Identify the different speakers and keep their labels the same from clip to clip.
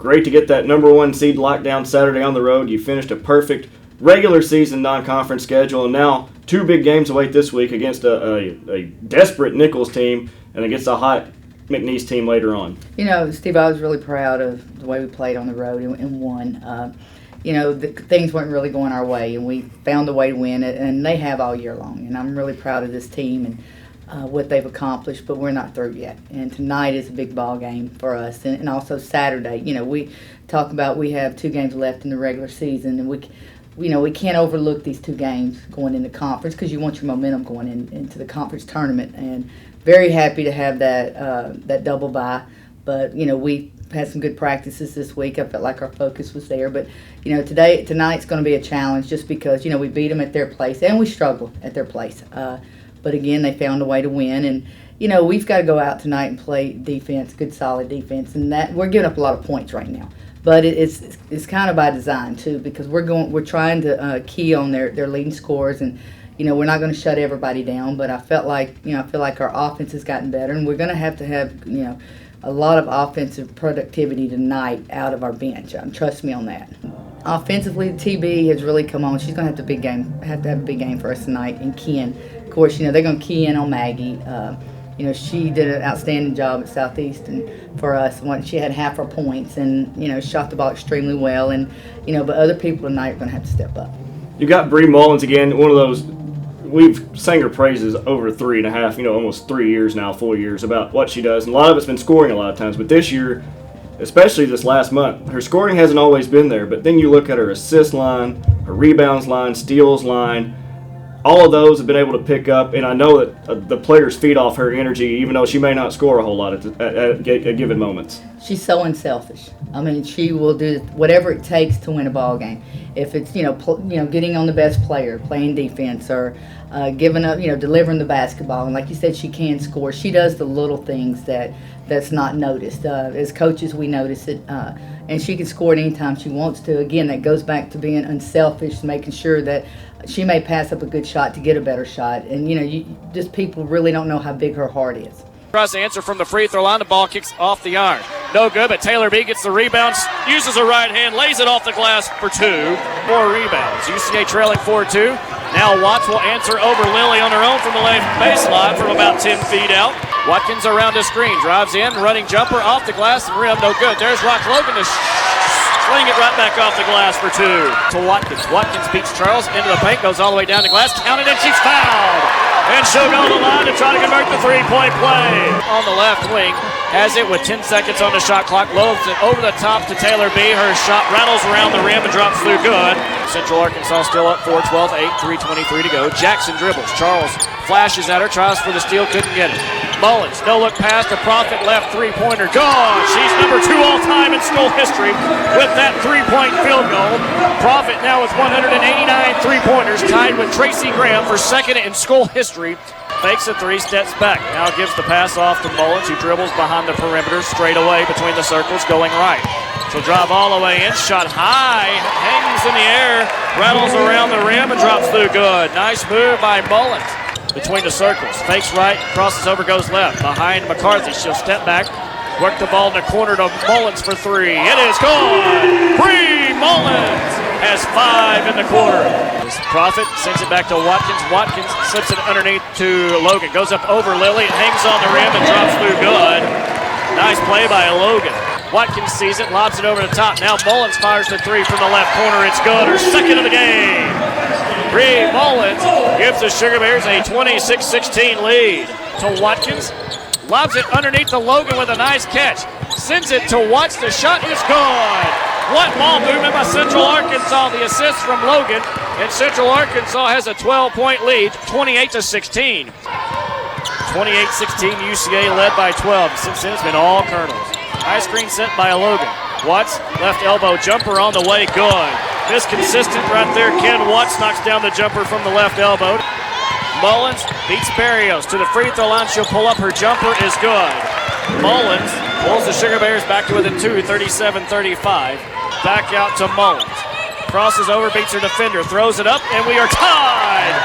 Speaker 1: great to get that #1 seed locked down Saturday on the road. You finished a perfect regular season non-conference schedule, and now 2 big games await this week against a desperate Nichols team and against a hot McNeese team later on.
Speaker 2: Steve, I was really proud of the way we played on the road and won. Things weren't really going our way, and we found a way to win it, and they have all year long. And I'm really proud of this team and what they've accomplished, but we're not through yet. And tonight is a big ball game for us, and also Saturday. We talk about we have 2 games left in the regular season, and we can't overlook these 2 games going into conference because you want your momentum going into the conference tournament. And very happy to have that double bye. But, we had some good practices this week. I felt like our focus was there. But, tonight's going to be a challenge just because, we beat them at their place and we struggled at their place. But, again, they found a way to win. And, we've got to go out tonight and play defense, good solid defense. And that we're giving up a lot of points right now. But it's kind of by design, too, because we're trying to key on their leading scores. And, we're not going to shut everybody down. But I feel like our offense has gotten better. And we're going to have, a lot of offensive productivity tonight out of our bench. Trust me on that. Offensively, TB has really come on. She's going to have to have a big game for us tonight. And Ken, of course, they're going to key in on Maggie. She did an outstanding job at Southeastern for us. She had half our points and, shot the ball extremely well. And, but other people tonight are going to have to step up.
Speaker 1: You got Bree Mullins again, one of those. We've sang her praises over 3.5, almost 3 years now, 4 years, about what she does. And a lot of it's been scoring a lot of times. But this year, especially this last month, her scoring hasn't always been there. But then you look at her assist line, her rebounds line, steals line. All of those have been able to pick up. And I know that the players feed off her energy, even though she may not score a whole lot at given moments.
Speaker 2: She's so unselfish. She will do whatever it takes to win a ball game. If it's getting on the best player, playing defense, or giving up, delivering the basketball. And like you said, she can score. She does the little things that's not noticed. As coaches, we notice it, and she can score at any time she wants to. Again, that goes back to being unselfish, making sure that she may pass up a good shot to get a better shot. And just people really don't know how big her heart is.
Speaker 3: Tries to answer from the free throw line. The ball kicks off the iron. No good, but Taylor B gets the rebound, uses her right hand, lays it off the glass for 2. 4 rebounds. UCA trailing 4-2. Now Watts will answer over Lilly on her own from the left baseline from about 10 feet out. Watkins around the screen, drives in, running jumper off the glass and rim. No good. There's Rock Logan to sling it right back off the glass for 2. To Watkins. Watkins beats Charles into the paint, goes all the way down the glass, counted, and she's fouled. And she'll go to the line to try to convert the 3-point play. On the left wing, has it with 10 seconds on the shot clock, lobes it over the top to Taylor B. Her shot rattles around the rim and drops through good. Central Arkansas still up 4-12, 3:23 to go. Jackson dribbles. Charles flashes at her, tries for the steal, couldn't get it. Mullins, no look pass to Profit, left 3-pointer, gone. She's number 2 all time in school history with that 3-point field goal. Profit now with 189 3-pointers, tied with Tracy Graham for second in school history. Fakes a 3, steps back. Now gives the pass off to Mullins, who dribbles behind the perimeter, straight away between the circles, going right. She'll drive all the way in, shot high, hangs in the air, rattles around the rim and drops through good. Nice move by Mullins. Between the circles, fakes right, crosses over, goes left. Behind McCarthy, she'll step back, work the ball in the corner to Mullins for 3. It is good! Bree Mullins has 5 in the quarter. Profit sends it back to Watkins. Watkins slips it underneath to Logan. Goes up over Lilly, hangs on the rim and drops through good. Nice play by Logan. Watkins sees it, lobs it over the top. Now Mullins fires the 3 from the left corner. It's good, her second of the game. Bree Mullins gives the Sugar Bears a 26-16 lead. To Watkins, lobs it underneath to Logan with a nice catch. Sends it to Watts, the shot is good. What ball movement by Central Arkansas, the assist from Logan. And Central Arkansas has a 12-point lead, 28-16. 28-16, UCA led by 12. Since then, it's been all Colonels. High screen sent by Logan. Watts, left elbow jumper on the way, good. Consistent right there. Ken Watts knocks down the jumper from the left elbow. Mullins beats Barrios to the free throw line. She'll pull up. Her jumper is good. Mullins pulls the Sugar Bears back to within 2, 37-35. Back out to Mullins. Crosses over, beats her defender, throws it up, and we are tied.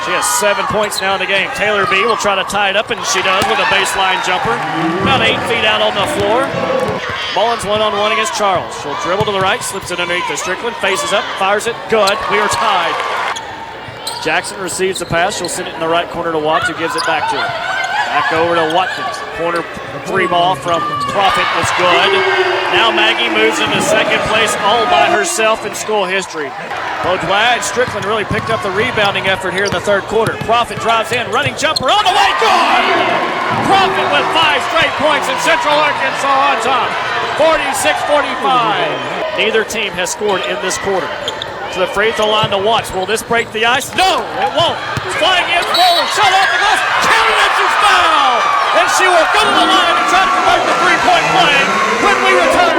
Speaker 3: She has 7 points now in the game. Taylor B will try to tie it up, and she does with a baseline jumper. About 8 feet out on the floor. Mullins one-on-one against Charles. She'll dribble to the right, slips it underneath to Strickland, faces up, fires it, good. We are tied. Jackson receives the pass. She'll send it in the right corner to Watts, who gives it back to her. Back over to Watkins. Corner three ball from Profit is good. Now Maggie moves into second place all by herself in school history. Beaudoin and Strickland really picked up the rebounding effort here in the third quarter. Profit drives in, running jumper on the way, good! Profit with 5 straight points in Central Arkansas on top. 46-45. Neither team has scored in this quarter. To the free throw line to Watts. Will this break the ice? No, it won't. It's flying in, rolling, shut off the glass, counted and she's fouled! And she will go to the line and try to convert the three-point play when we return.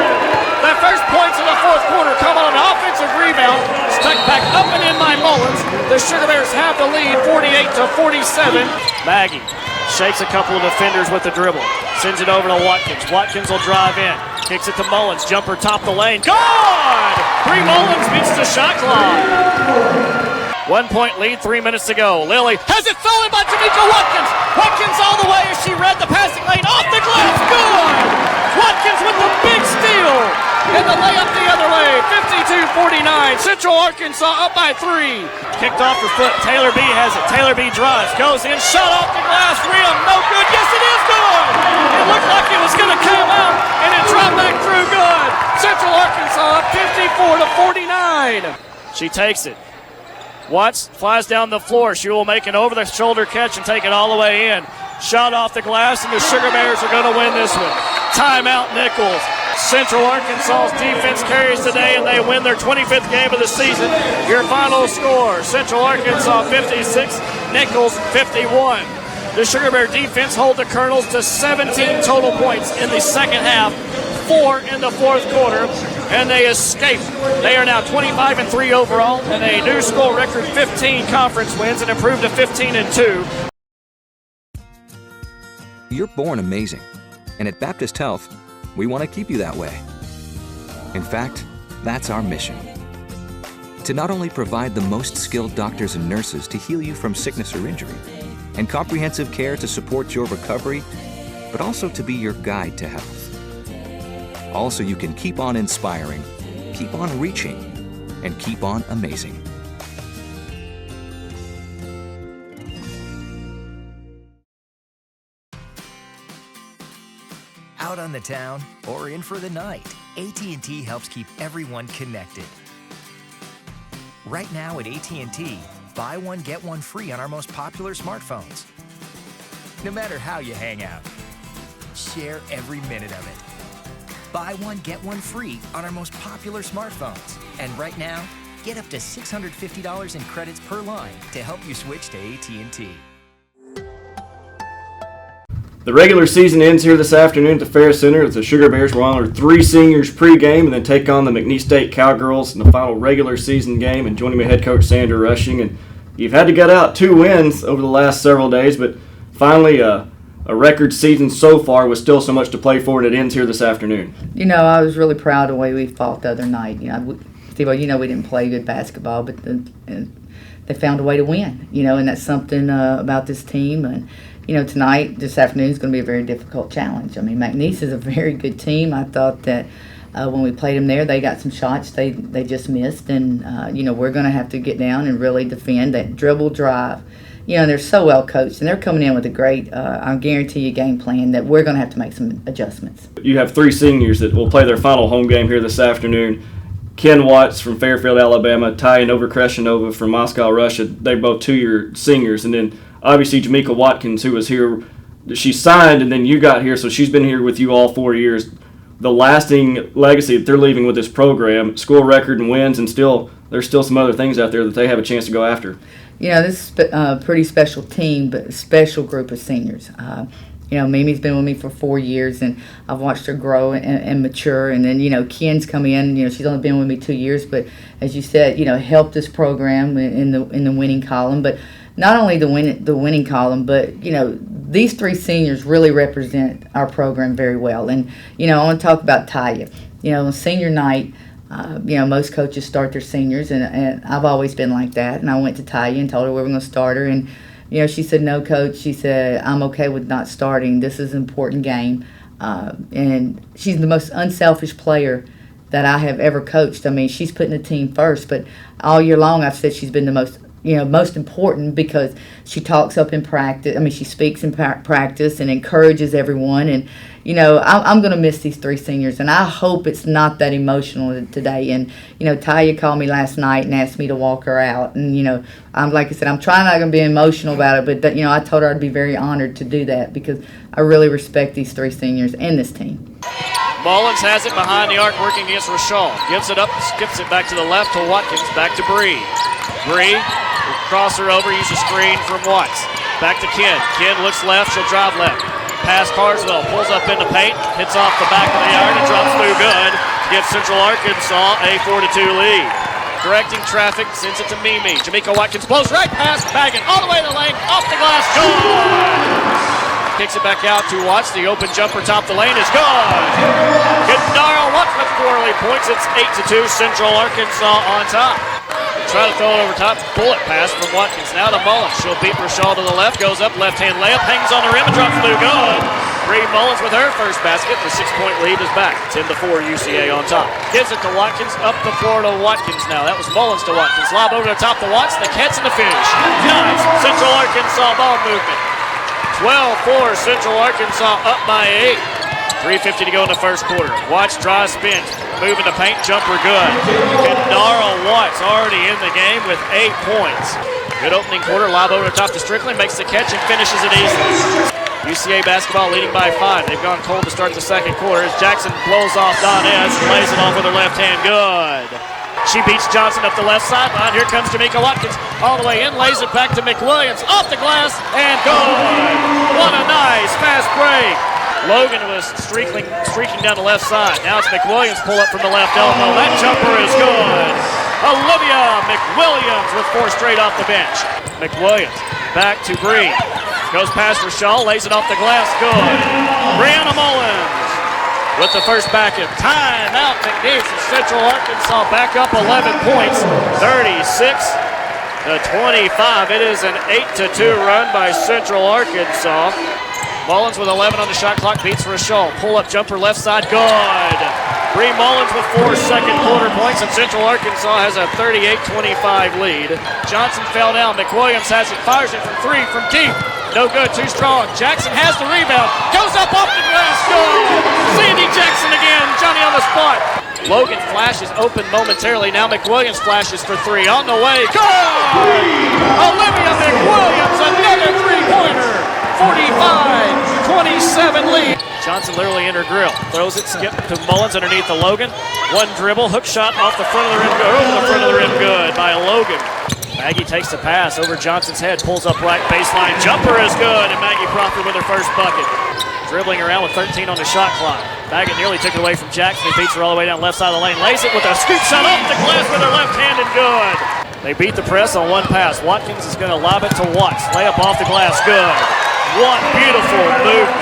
Speaker 3: The first points of the fourth quarter come on an offensive rebound. Stuck back up and in by Mullins. The Sugar Bears have the lead, 48-47. Maggie shakes a couple of defenders with the dribble. Sends it over to Watkins. Watkins will drive in. Kicks it to Mullins. Jumper top the lane. Good! 3 Mullins beats the shot clock. 1 point lead, 3 minutes to go. Lily has it stolen by Tamika Watkins. Watkins all the way as she read the passing lane. Off the glass. Good! Watkins with the big steal. And the layup the other way. 52-49. Central Arkansas up by 3. Kicked off her foot. Taylor B has it. Taylor B drives. Goes in. Shot off the glass. Rim. No good. Yes, it is good. It looked like it was going to come out. And it dropped back through good. Central Arkansas up 54-49. She takes it. Watts flies down the floor. She will make an over-the-shoulder catch and take it all the way in. Shot off the glass, and the Sugar Bears are going to win this one. Timeout, Nichols. Central Arkansas's defense carries today, and they win their 25th game of the season. Your final score, Central Arkansas 56, Nichols 51. The Sugar Bear defense hold the Colonels to 17 total points in the second half, 4 in the fourth quarter, and they escape. They are now 25-3 overall, and a new school record 15 conference wins and improved to 15-2.
Speaker 4: You're born amazing, and at Baptist Health, we want to keep you that way. In fact, that's our mission. To not only provide the most skilled doctors and nurses to heal you from sickness or injury, and comprehensive care to support your recovery, but also to be your guide to health. All so you can keep on inspiring, keep on reaching, and keep on amazing.
Speaker 5: Out on the town or in for the night, AT&T helps keep everyone connected. Right now at AT&T, buy one, get one free on our most popular smartphones. No matter how you hang out, share every minute of it. Buy one, get one free on our most popular smartphones. And right now, get up to $650 in credits per line to help you switch to AT&T.
Speaker 1: The regular season ends here this afternoon at the Farris Center as the Sugar Bears will honor 3 seniors pregame and then take on the McNeese State Cowgirls in the final regular season game. And joining me, head coach Sandra Rushing. And you've had to gut out 2 wins over the last several days, but finally a record season so far with still so much to play for, and it ends here this afternoon.
Speaker 2: You know, I was really proud of the way we fought the other night. You know, Steve, we didn't play good basketball, but they found a way to win. You know, and that's something about this team. And you know, this afternoon is going to be a very difficult challenge. I mean, McNeese is a very good team. I thought that when we played them there, they got some shots they just missed. And, you know, we're going to have to get down and really defend that dribble drive. You know, they're so well coached, and they're coming in with a great, I guarantee you, game plan that we're going to have to make some adjustments. You
Speaker 1: have 3 seniors that will play their final home game here this afternoon. Ken Watts from Fairfield, Alabama, Ty Novokreshchanova from Moscow, Russia. They're both 2-year seniors. And then obviously Jamaica Watkins, who was here, she signed, and then you got here, so she's been here with you all 4 years. The lasting legacy that they're leaving with this program, school record and wins, and there's still some other things out there that they have a chance to go after.
Speaker 2: You know, this is a pretty special team, but a special group of seniors. You know, Mimi's been with me for 4 years, and I've watched her grow and mature. And then, you know, Ken's come in. You know, she's only been with me 2 years, but as you said, you know, helped this program in the winning column. But not only the winning column, but you know, these 3 seniors really represent our program very well. And you know, I want to talk about Taya. You know, on senior night, you know, most coaches start their seniors, and I've always been like that. And I went to Taya and told her we were going to start her, and you know, she said, "No, coach." She said, "I'm okay with not starting. This is an important game. and she's the most unselfish player that I have ever coached. I mean, she's putting the team first, but all year long I've said she's been the most important because she talks up in practice. I mean, she speaks in practice and encourages everyone. And, I'm going to miss these 3 seniors, and I hope it's not that emotional today. And, Taya called me last night and asked me to walk her out. And, like I said, I'm trying not to be emotional about it, but, I told her I'd be very honored to do that because I really respect these 3 seniors and this team.
Speaker 3: Mullins has it behind the arc working against Rochelle. Gives it up, skips it back to the left to Watkins, back to Bree. Bree will cross her over, use a screen from Watts. Back to Ken. Ken looks left, she'll drive left. Pass Carswell, pulls up into paint, hits off the back of the iron and drops through good. Gives Central Arkansas a 4-2 lead. Directing traffic, sends it to Mimi. Jamaica Watkins blows right past, bagging all the way to the lane, off the glass, good! Kicks it back out to Watts. The open jumper top the lane is good. Gennaro Watts with 4 early points. It's 8-2, Central Arkansas on top. Try to throw it over top. Bullet pass from Watkins. Now to Mullins. She'll beat Rochelle to the left. Goes up. Left-hand layup. Hangs on the rim and drops through good. Bree Mullins with her first basket. The 6-point lead is back. 10-4 UCA on top. Gives it to Watkins. Up the floor to Watkins now. That was Mullins to Watkins. Lob over the top to Watts. The catch and the finish. Nice. Central Arkansas ball movement. 12-4. Central Arkansas up by 8. 3:50 to go in the first quarter. Watts drive spin. Moving the paint, jumper good. Kendara Watts already in the game with 8 points. Good opening quarter, lob over the top to Strickland, makes the catch and finishes it easily. UCA basketball leading by 5. They've gone cold to start the second quarter as Jackson blows off Donez and lays it off with her left hand. Good. She beats Johnson up the left sideline. Here comes Jamaica Watkins all the way in, lays it back to McWilliams. Off the glass and good. What a nice fast break. Logan was streaking down the left side. Now it's McWilliams pull up from the left elbow. That jumper is good. Olivia McWilliams with 4 straight off the bench. McWilliams back to Bree. Goes past Rochelle, lays it off the glass. Good. Brianna Mullins with the first back in. Time out McNeese. Central Arkansas back up 11 points. 36-25. It is an 8-2 run by Central Arkansas. Mullins with 11 on the shot clock, beats Rochelle. Pull-up jumper left side, good. Bree Mullins with 4 second quarter points, and Central Arkansas has a 38-25 lead. Johnson fell down. McWilliams has it, fires it from 3 from deep. No good, too strong. Jackson has the rebound, goes up off the glass, good. Sandy Jackson again, Johnny on the spot. Logan flashes open momentarily. Now McWilliams flashes for 3 on the way. Good! Olivia McWilliams, another 3-pointer. 45-27 lead. Johnson literally in her grill. Throws it, skip to Mullins underneath the Logan. 1 dribble, hook shot off the front of the rim, over the front of the rim, good by Logan. Maggie takes the pass over Johnson's head, pulls up right baseline. Jumper is good, and Maggie Crawford with her first bucket. Dribbling around with 13 on the shot clock. Baggett nearly took it away from Jackson. He beats her all the way down left side of the lane. Lays it with a scoop shot off the glass with her left hand and good. They beat the press on 1 pass. Watkins is going to lob it to Watts. Layup off the glass, good. What beautiful movement.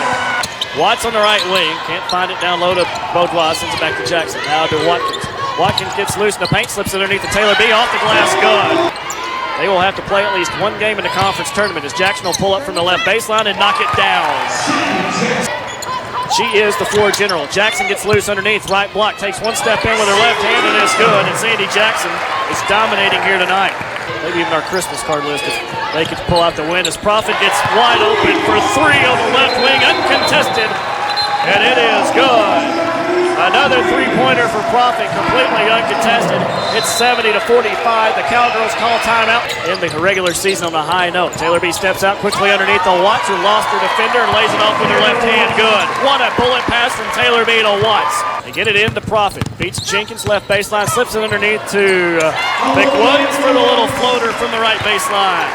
Speaker 3: Watts on the right wing. Can't find it down low to Beaudois. Sends it back to Jackson. Now to Watkins. Watkins gets loose in the paint. Slips it underneath the Taylor B. Off the glass. Good. They will have to play at least 1 game in the conference tournament as Jackson will pull up from the left baseline and knock it down. She is the floor general. Jackson gets loose underneath. Right block. Takes 1 step in with her left hand and it's good. And Sandy Jackson is dominating here tonight. Maybe even our Christmas card list if they could pull out the win as Profit gets wide open for 3 on the left wing, uncontested, and it is good. Another 3-pointer for Profit, completely uncontested. It's 70-45. The Cowgirls call timeout in the regular season on a high note. Taylor B steps out quickly underneath the Watts, who lost her defender and lays it off with her left hand. Good. What a bullet pass from Taylor B to Watts. They get it into Profit. Beats Jenkins left baseline, slips it underneath to McWilliams for the little floater from the right baseline.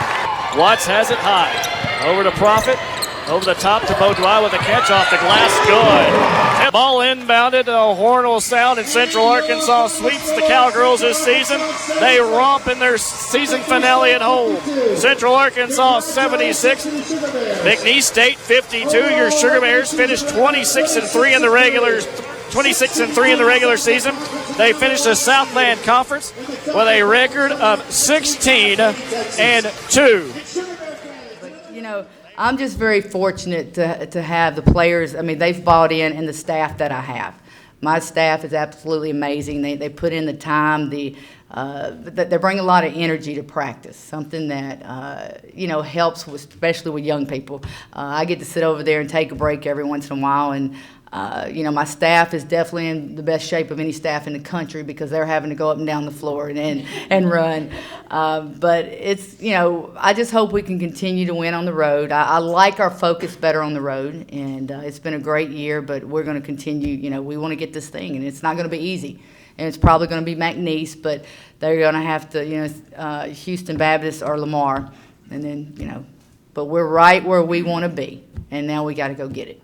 Speaker 3: Watts has it high. Over to Profit. Over the top to Beaudois with a catch off the glass. Good. Ball inbounded. A horn will sound, and Central Arkansas sweeps the Cowgirls this season. They romp in their season finale at home. Central Arkansas 76. McNeese State 52. Your Sugar Bears finished 26-3 in the regular 26-3 in the regular season. They finished the Southland Conference with a record of 16-2.
Speaker 2: You know, I'm just very fortunate to have the players. I mean, they've bought in, and the staff that I have. My staff is absolutely amazing. They put in the time. They bring a lot of energy to practice, something that helps, especially with young people. I get to sit over there and take a break every once in a while, and my staff is definitely in the best shape of any staff in the country because they're having to go up and down the floor and run. But it's, I just hope we can continue to win on the road. I like our focus better on the road, and it's been a great year, but we're going to continue. We want to get this thing, and it's not going to be easy. And it's probably going to be McNeese, but they're going to have to, Houston Baptist or Lamar. And then, but we're right where we want to be, and now we got to go get it.